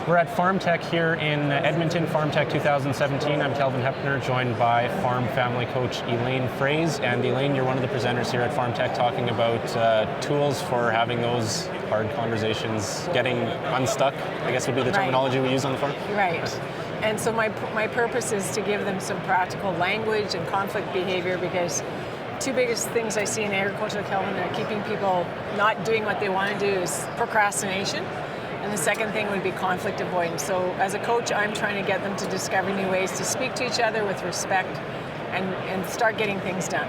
We're at Farm Tech here in Edmonton, Farm Tech 2017. I'm Kelvin Hepner, joined by farm family coach Elaine Froese. And Elaine, you're one of the presenters here at Farm Tech talking about tools for having those hard conversations, getting unstuck, I guess would be the terminology we use on the farm. Right. And so my purpose is to give them some practical language and conflict behavior, because two biggest things I see in agriculture, Kelvin, that are keeping people not doing what they want to do is procrastination. And the second thing would be conflict avoidance. So as a coach, I'm trying to get them to discover new ways to speak to each other with respect and start getting things done.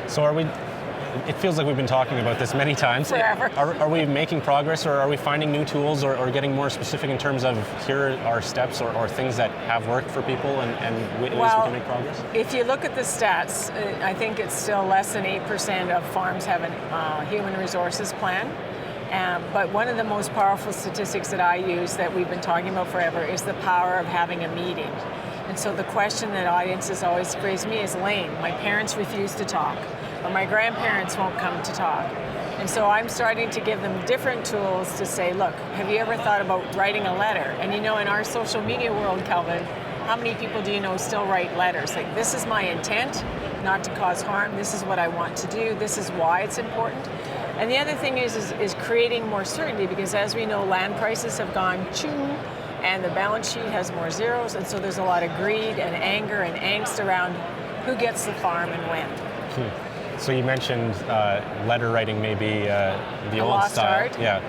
So it feels like we've been talking about this many times. Forever. Are we making progress, or are we finding new tools, or getting more specific in terms of here are steps or things that have worked for people and ways we can make progress? If you look at the stats, I think it's still less than 8% of farms have a human resources plan. But one of the most powerful statistics that I use that we've been talking about forever is the power of having a meeting. And so the question that audiences always phrase me is, Elaine, my parents refuse to talk, or my grandparents won't come to talk. And so I'm starting to give them different tools to say, look, have you ever thought about writing a letter? And you know, in our social media world, Kelvin, how many people do you know still write letters? Like, this is my intent, not to cause harm. This is what I want to do. This is why it's important. And the other thing is creating more certainty, because as we know, land prices have gone choo, and the balance sheet has more zeros, and so there's a lot of greed and anger and angst around who gets the farm and when. So you mentioned letter writing, maybe the old lost style. art. Yeah.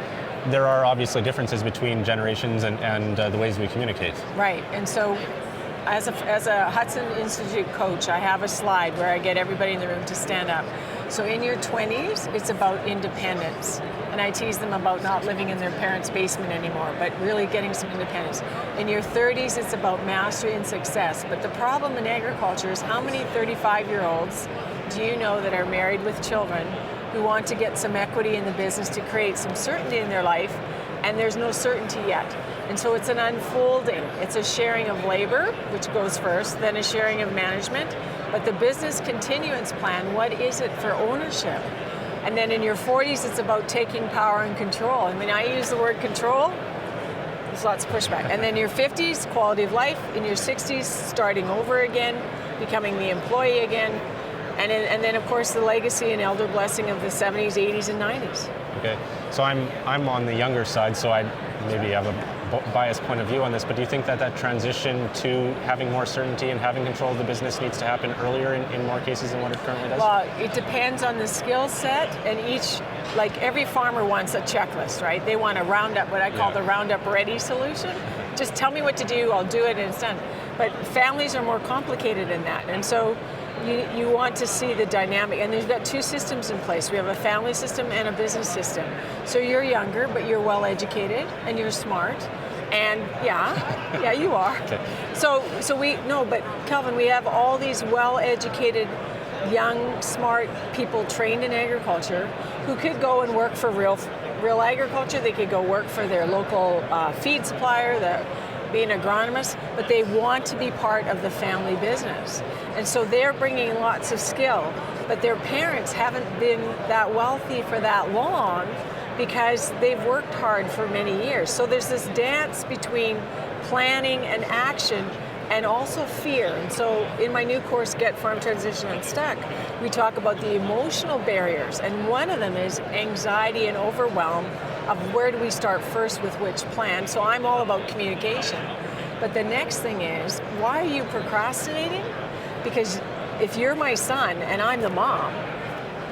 There are obviously differences between generations and the ways we communicate. Right, and so as a Hudson Institute coach, I have a slide where I get everybody in the room to stand up. So in your 20s, it's about independence. And I tease them about not living in their parents' basement anymore, but really getting some independence. In your 30s, it's about mastery and success. But the problem in agriculture is, how many 35-year-olds do you know that are married with children who want to get some equity in the business to create some certainty in their life, and there's no certainty yet? And so it's an unfolding. It's a sharing of labor, which goes first, then a sharing of management. But the business continuance plan, what is it for ownership? And then in your 40s, it's about taking power and control. I mean, I use the word control, there's lots of pushback. And then your 50s, quality of life. In your 60s, starting over again, becoming the employee again. And then, of course, the legacy and elder blessing of the 70s, 80s, and 90s. Okay, so I'm on the younger side, so I maybe have a biased point of view on this, but do you think that transition to having more certainty and having control of the business needs to happen earlier in more cases than what it currently does? Well, it depends on the skill set, and every farmer wants a checklist, right? They want a Roundup, what I call the Roundup Ready solution. Just tell me what to do, I'll do it, and it's done. But families are more complicated than that, and so you want to see the dynamic, and there's got two systems in place. We have a family system and a business system. So you're younger, but you're well educated and you're smart, and yeah, you are. Okay. So but Kelvin, we have all these well educated, young, smart people trained in agriculture who could go and work for RealAgriculture. They could go work for their local feed supplier, be an agronomist, but they want to be part of the family business. And so they're bringing lots of skill, but their parents haven't been that wealthy for that long because they've worked hard for many years. So there's this dance between planning and action, and also fear. And so in my new course, Get Farm Transition Unstuck, we talk about the emotional barriers, and one of them is anxiety and overwhelm of where do we start first with which plan. So I'm all about communication. But the next thing is, why are you procrastinating? Because if you're my son and I'm the mom,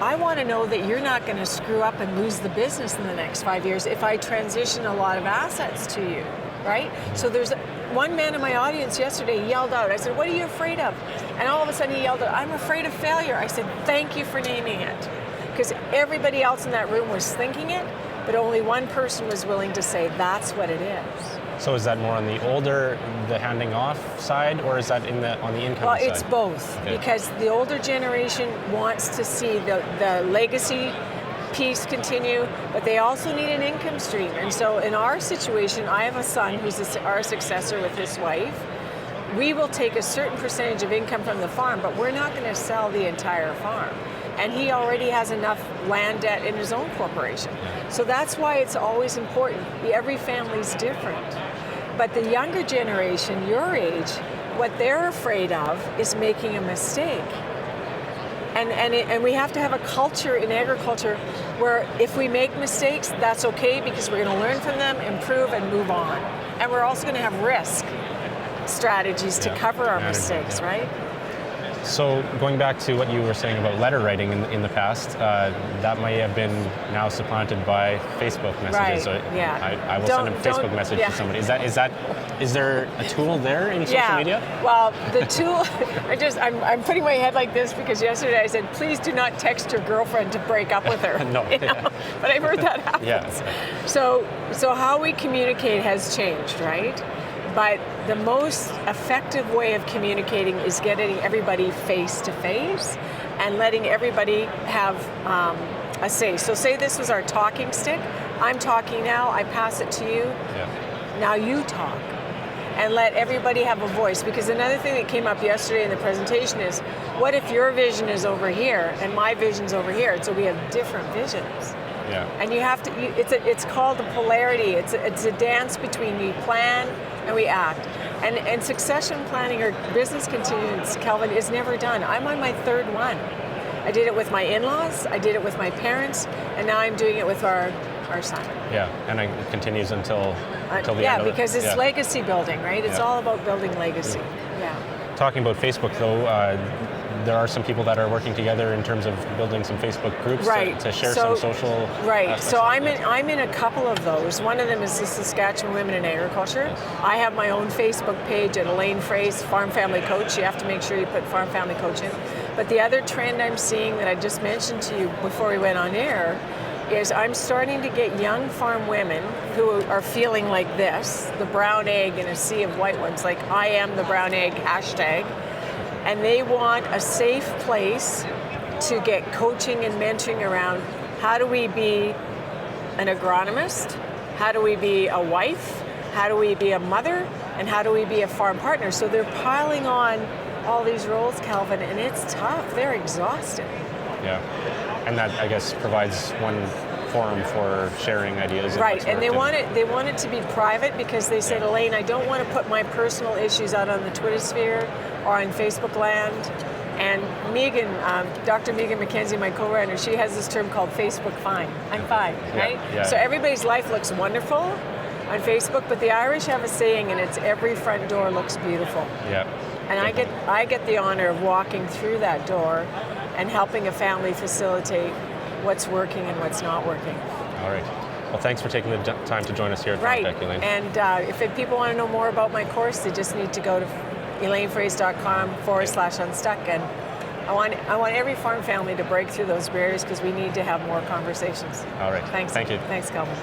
I want to know that you're not going to screw up and lose the business in the next 5 years if I transition a lot of assets to you, right? So there's one man in my audience yesterday yelled out, I said, what are you afraid of? And all of a sudden he yelled out, I'm afraid of failure. I said, thank you for naming it. Because everybody else in that room was thinking it, but only one person was willing to say that's what it is. So is that more on the handing off side, or is that on the income side? Well, it's both, okay. Because the older generation wants to see the legacy piece continue, but they also need an income stream. And so in our situation, I have a son who's our successor with his wife. We will take a certain percentage of income from the farm, but we're not going to sell the entire farm. And he already has enough land debt in his own corporation. So that's why it's always important. Every family's different. But the younger generation, your age, what they're afraid of is making a mistake. And we have to have a culture in agriculture where if we make mistakes, that's okay because we're going to learn from them, improve, and move on. And we're also going to have risk strategies to cover our mistakes, right? So going back to what you were saying about letter writing in the past, that might have been now supplanted by Facebook messages. Right. So I will send a Facebook message to somebody. Is there a tool there in social media? Well, the tool, I'm putting my head like this because yesterday I said, please do not text your girlfriend to break up with her. No. But I've heard that happens. So how we communicate has changed, right? But the most effective way of communicating is getting everybody face to face and letting everybody have a say. So say this was our talking stick. I'm talking now, I pass it to you. Now you talk. And let everybody have a voice. Because another thing that came up yesterday in the presentation is, what if your vision is over here and my vision's over here? And so we have different visions. And you have to, it's called a polarity. It's a dance between we plan and we act. And succession planning or business continuance, Calvin, is never done. I'm on my third one. I did it with my in-laws, I did it with my parents, and now I'm doing it with our son. And it continues until the end of it. Because it's legacy building, right? It's all about building legacy. Talking about Facebook, though, there are some people that are working together in terms of building some Facebook groups to share some social. So I'm in a couple of those. One of them is the Saskatchewan Women in Agriculture. I have my own Facebook page at Elaine Froese, Farm Family Coach. You have to make sure you put Farm Family Coach in. But the other trend I'm seeing that I just mentioned to you before we went on air is I'm starting to get young farm women who are feeling like this, the brown egg in a sea of white ones, like I am the brown egg hashtag. And they want a safe place to get coaching and mentoring around how do we be an agronomist, how do we be a wife, how do we be a mother, and how do we be a farm partner. So they're piling on all these roles, Calvin, and it's tough. They're exhausted. And that, I guess, provides one forum for sharing ideas. And they want it to be private because they said, Elaine, I don't want to put my personal issues out on the Twitter sphere or on Facebook land. And Megan, Dr. Megan McKenzie, my co-writer, she has this term called Facebook fine. I'm fine, right? So everybody's life looks wonderful on Facebook, but the Irish have a saying, and it's every front door looks beautiful. And I get the honor of walking through that door and helping a family facilitate what's working and what's not working. All right. Well, thanks for taking the time to join us here at FarmTech, Elaine. And if people want to know more about my course, they just need to go to elainefroese.com/unstuck. And I want every farm family to break through those barriers because we need to have more conversations. All right. Thanks. Thank you. Thanks, Calvin.